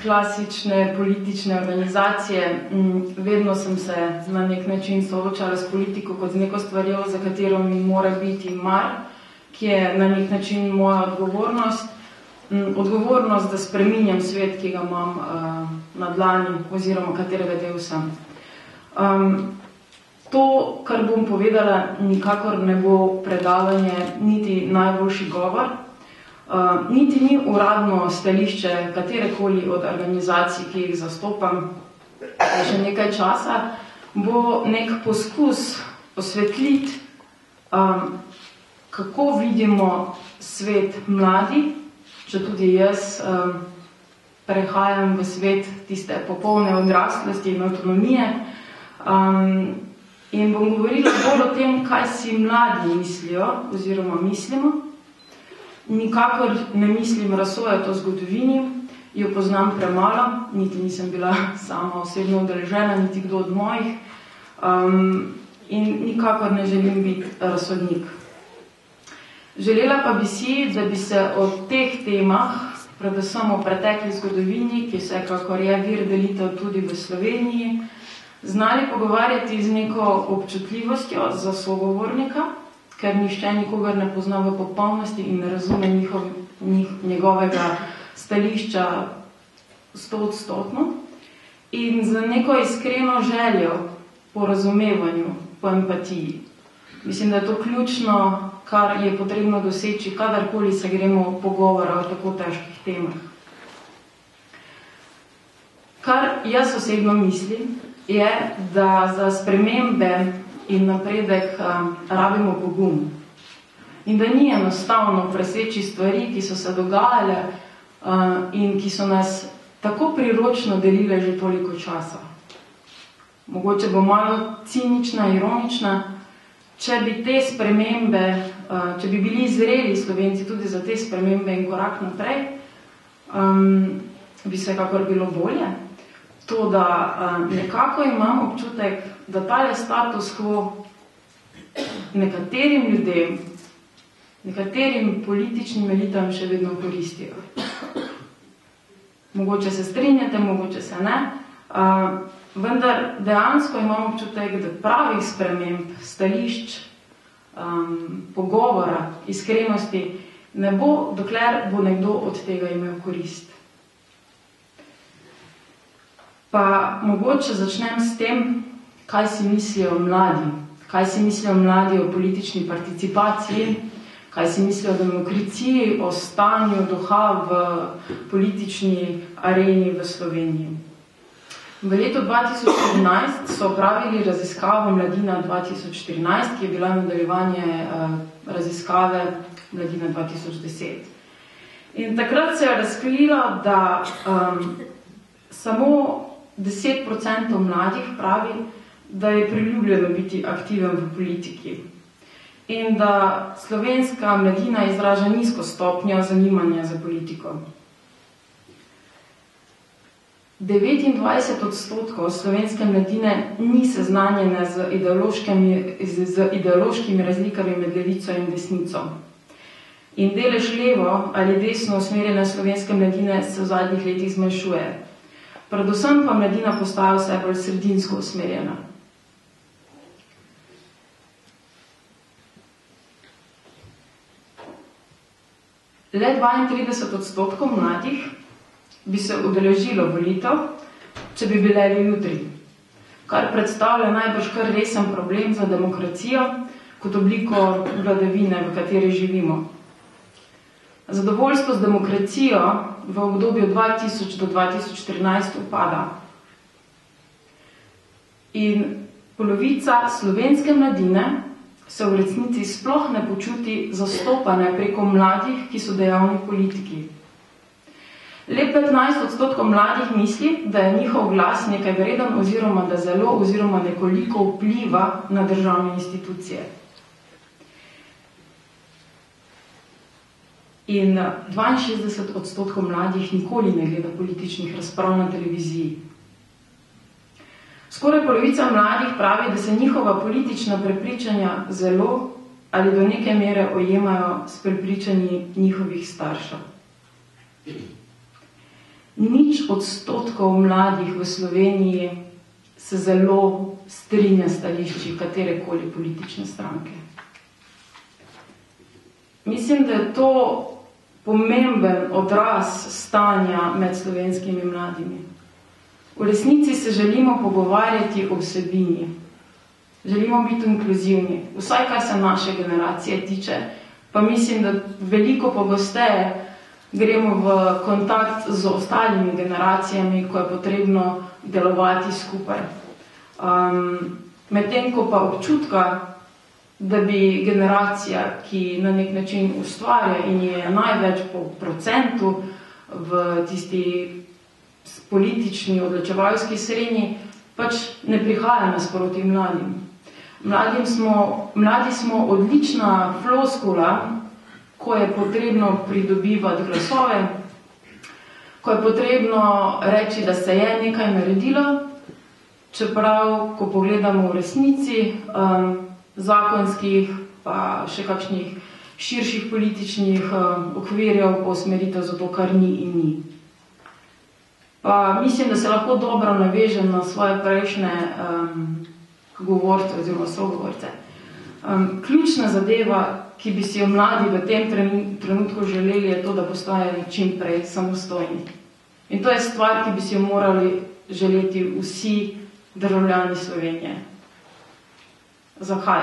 klasične politične organizacije. Vedno sem se na nek način soočala s politiko kot z neko stvarjo, za katero mi mora biti mar, ki je na nek način moja odgovornost. Odgovornost, da spreminjam svet, ki ga imam na dlani oziroma katerega del sem. To, kar bom povedala, nikakor ne bo predavanje niti najboljši govor, niti ni uradno stališče katerekoli od organizacij, ki jih zastopam že nekaj časa, bo nek poskus osvetliti, kako vidimo svet mladi, če tudi jaz prehajam v svet tiste popolne odraslosti in avtonomije. In bom govorila bolj o tem, kaj si mladi mislijo oziroma mislimo. Nikakor ne mislim razsojati o zgodovini, jo poznam premalo, niti nisem bila sama osebno udeležena, niti kdo od mojih, in nikakor ne želim biti razsodnik. Želela pa bi si, da bi se o teh temah, predvsem o pretekli zgodovini, ki vsekakor je vir delitev tudi v Sloveniji, znali pogovarjati z neko občutljivostjo za sogovornika, ker nišče nikogar ne pozna v popolnosti in ne razume njegovega stališča 100%, in z neko iskreno željo po razumevanju, po empatiji. Mislim, da je to ključno, kar je potrebno doseči, kadarkoli se gremo pogovora o tako težkih temah. Kar jaz osebno mislim, je, da za spremembe in napredek rabimo pogum. In da ni enostavno preseči stvari, ki so se dogajale in ki so nas tako priročno delile že toliko časa. Mogoče bo malo cinična, ironična, če bi te spremembe, če bi bili zreli Slovenci tudi za te spremembe in korak naprej, bi vsekakor bilo bolje. To, da nekako imam občutek, da tale status quo nekaterim ljudem, nekaterim političnim elitam še vedno koristijo. Mogoče se strinjate, mogoče se ne, vendar dejansko imam občutek, da pravih sprememb, stališč, pogovora, iskrenosti ne bo, dokler bo nekdo od tega imel korist. Pa mogoče začnem s tem, kaj si mislijo mladi. Kaj si mislijo mladi o politični participaciji, kaj si mislijo o demokraciji, o stanju duha v politični areni v Sloveniji. V letu 2014 so opravili raziskavo Mladina 2014, ki je bila nadaljevanje raziskave Mladina 2010. In takrat se je razkrilo, da samo 10% mladih pravi, da je priljubljeno biti aktiven v politiki in da slovenska mladina izraža nizko stopnjo zanimanja za politiko. 29% slovenske mladine ni seznanjene z ideološkimi razlikami med levico in desnico. In delež levo ali desno usmerjene slovenske mladine se v zadnjih letih zmanjšuje. Predvsem pa mladina postaja vse bolj sredinsko usmerjena. Le 32% mladih bi se udeležilo volitev, če bi bile jutri, kar predstavlja najbrž kar resen problem za demokracijo kot obliko vladavine, v kateri živimo. Zadovoljstvo z demokracijo v obdobju 2000 do 2014 upada. In polovica slovenske mladine se v resnici sploh ne počuti zastopane preko mladih, ki so dejavni v politiki. Le 15% mladih misli, da je njihov glas nekaj vreden oziroma da zelo oziroma nekoliko vpliva na državne institucije. In 62% mladih nikoli ne gleda političnih razprav na televiziji. Skoraj polovica mladih pravi, da se njihova politična prepričanja zelo ali do neke mere ojemajo s prepričanji njihovih staršev. 0,1% mladih v Sloveniji se zelo strinja stališči katerekoli politične stranke. Mislim, da je to pomemben odraz stanja med slovenskimi mladimi. V resnici se želimo pogovarjati o vsebini. Želimo biti inkluzivni, vsaj kar se naše generacije tiče, pa mislim, da veliko pogosteje gremo v kontakt z ostalimi generacijami, ko je potrebno delovati skupaj. Medtem ko pa občutka, da bi generacija, ki na nek način ustvarja in je največ po procentu v tisti politični odločevalski srednji, pač ne prihaja nasproti mladim. Mladi smo odlična floskula, ko je potrebno pridobivati glasove, ko je potrebno reči, da se je nekaj naredilo, čeprav, ko pogledamo v resnici, zakonskih, pa še kakšnih širših političnih okvirjev po usmeritev za to, kar ni in ni. Pa mislim, da se lahko dobro navežem na svoje prejšnje govorce oziroma sogovorce. Ključna zadeva, ki bi si jo mladi v tem trenutku želeli, je to, da postajajo čim prej samostojni. In to je stvar, ki bi si jo morali želeti vsi državljani Slovenije. Zakaj?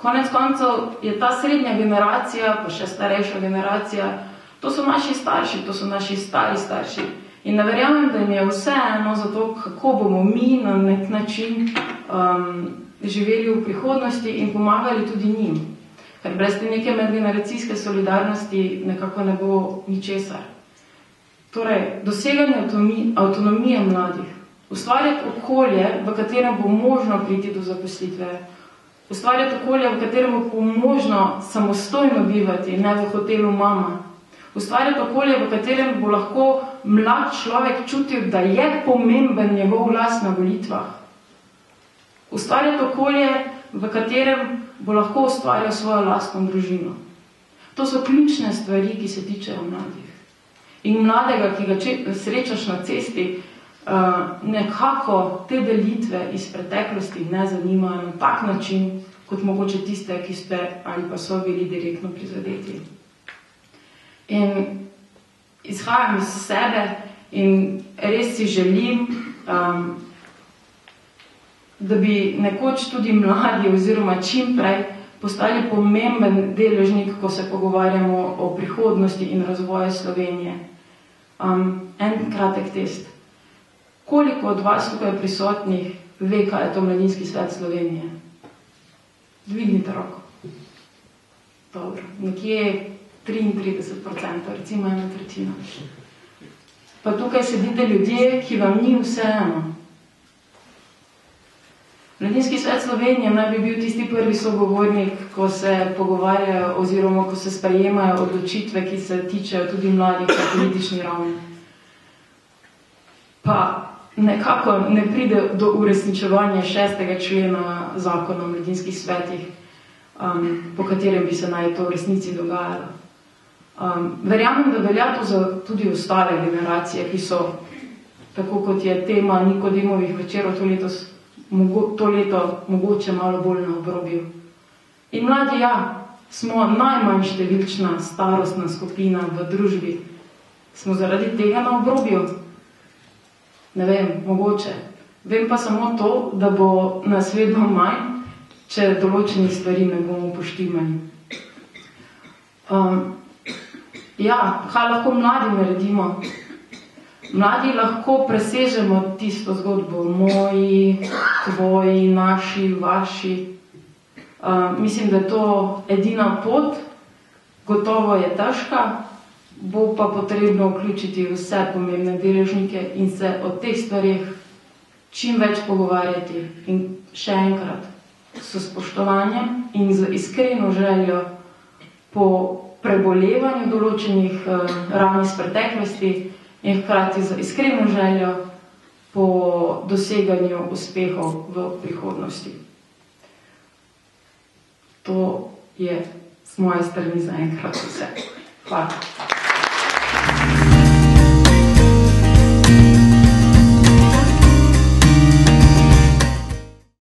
Konec koncev je ta srednja generacija, pa še starejša generacija, to so naši starši, to so naši stari starši. In ne verjamem, da jim je vseeno za to, kako bomo mi na nek način živeli v prihodnosti in pomagali tudi njim. Ker brez te neke medgeneracijske solidarnosti nekako ne bo ničesar. Torej, doseganje avtonomije mladih, ustvarjati okolje, v katerem bo možno priti do zaposlitve, ustvarjati okolje, v katerem bo možno samostojno bivati, ne v hotelu mama, ustvarjati okolje, v katerem bo lahko mlad človek čutil, da je pomemben njegov glas na volitvah. Ustvarjati okolje, v katerem bo lahko ustvarjal svojo lastno družino. To so ključne stvari, ki se tičejo mladih. In mladega, ki ga srečaš na cesti, nekako te delitve iz preteklosti ne zanimajo na tak način, kot mogoče tiste, ki ste ali pa so bili direktno prizadeti. In izhajam iz sebe in res si želim, da bi nekoč tudi mladi oziroma čim prej postali pomemben deležnik, ko se pogovarjamo o prihodnosti in razvoju Slovenije. En kratek test. Koliko od vas tukaj prisotnih ve, kaj je to Mladinski svet Slovenije? Dvignite roko. Dobro, nekje 33%, recimo 1/3. Pa tukaj sedite ljudje, ki vam ni vseeno. Mladinski svet Slovenije naj bi bil tisti prvi sogovornik, ko se pogovarjajo oziroma ko se sprejemajo odločitve, ki se tičejo tudi mladih na politični ravni. Pa nekako ne pride do uresničevanja 6. člena zakona o mladinskih svetih, po katerem bi se naj to v resnici dogajalo. Verjamem, da velja to tudi ostale generacije, ki so, tako kot je tema Nikodemovih večerov to leto mogoče malo bolj na obrobju. In mladi, ja, smo najmanj številčna starostna skupina v družbi. Smo zaradi tega na obrobju? Ne vem, mogoče. Vem pa samo to, da bo nas vedno manj, če določenih stvari ne bomo upoštevali. Ja, kaj lahko mladi naredimo? Mladi lahko presežemo tisto zgodbo moji, tvoji, naši, vaši. Mislim, da je to edina pot, gotovo je težka, bo pa potrebno vključiti vse pomembne deležnike in se o teh stvareh čim več pogovarjati. In še enkrat, s spoštovanjem in z iskreno željo po prebolevanju določenih ran iz preteklosti in hkrati z iskreno željo po doseganju uspehov v prihodnosti. To je z moje strani za enkrat vse. Hvala.